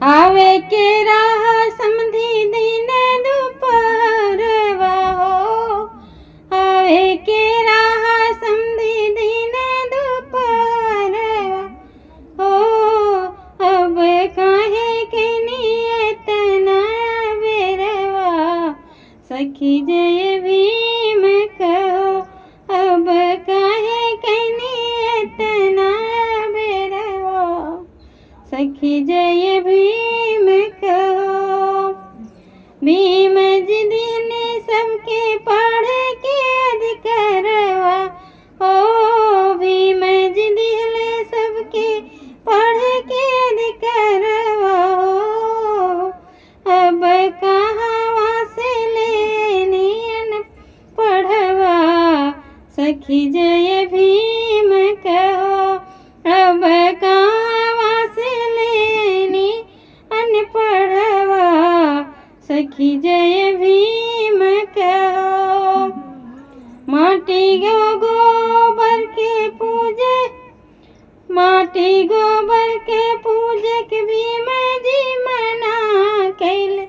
आवे के राह समधी दिन दुपहरवा हो, आवे के राह समधी दिन दुपहरवा हो। अब काहे के नियत ना बेरवा, सखी जय भीम कहो। अब काहे के नियत ना बेरवा, सखी जय भीम कहो। भीम जी ने सबके पढ़ के अधिकारवा हो, भीम जी ने सबके पढ़ के अधिकारवा हो। अब कहाँ से लेनियन पढ़वा, सखी जय भीम कहो। अब कहाँ से लेनी अनपढ़वा, सखी जय भीम कहो। माटी गोबर के पूजे, माटी गोबर के पूजक भीम जी मना कैले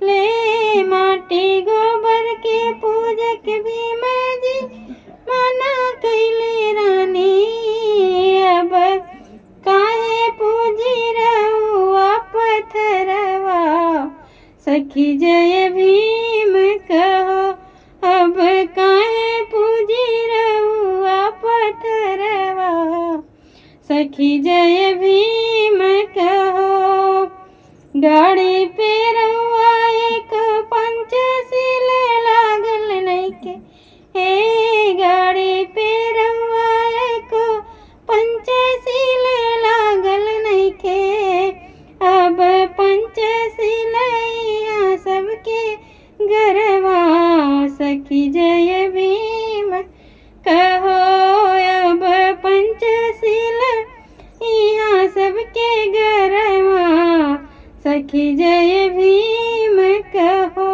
ले, माटी गोबर के पूजक भीम जी मना कैले रानी। अब काहे पूजी रहुआ पत्थरवा, सखी जय भीम कहो। अब काहे पूजी रहुआ पत्थरवा, सखी जय भीम कहो। गाड़ी पे रहुआ एक पंचशील लागल नइखे, हे गाड़ी पे रहुआ एक पंचशील लागल नइखे। अब पंचशील यहाँ सबके गरवा, सखी जय भीम कहो। अब पंचशील यहाँ सबके गरवा, सखी जय भीम कहो।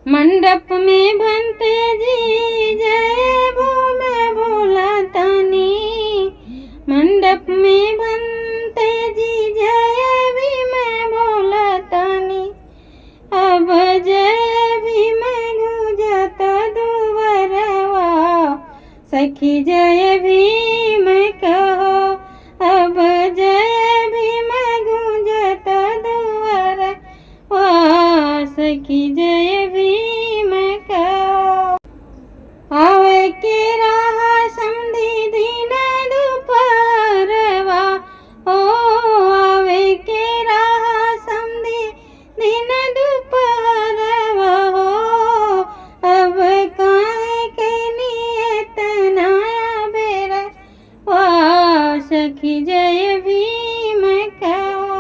मंडप में भंते जी जय भो मैं भोला तानी, मंडप में भंते जी जय भी मैं भोला तानी। अब जय भी मैं गुजता दुवरवा, सखी जय भीम कहो। अब जय भी मैं गुजता दुवरवा, सखी जय भीम कहो। आवे के राह समधी दिन दुपहरवा हो, आवे के राह समधी दिन दुपहरवा हो। अब काहे के नियत ना बेरवा, सखी जय भीम कहो।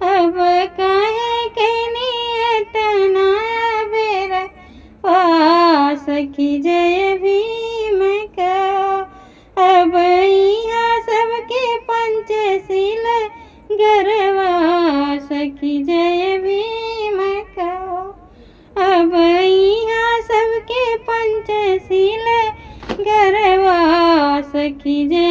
अब काहे के नियत ना बेरवा, सखी जय भीम कहो। अब यहाँ सबके पंचशील गरवा, सखी जय भीम कहो। अब यहाँ सबके पंचशील गरवा, सखी जय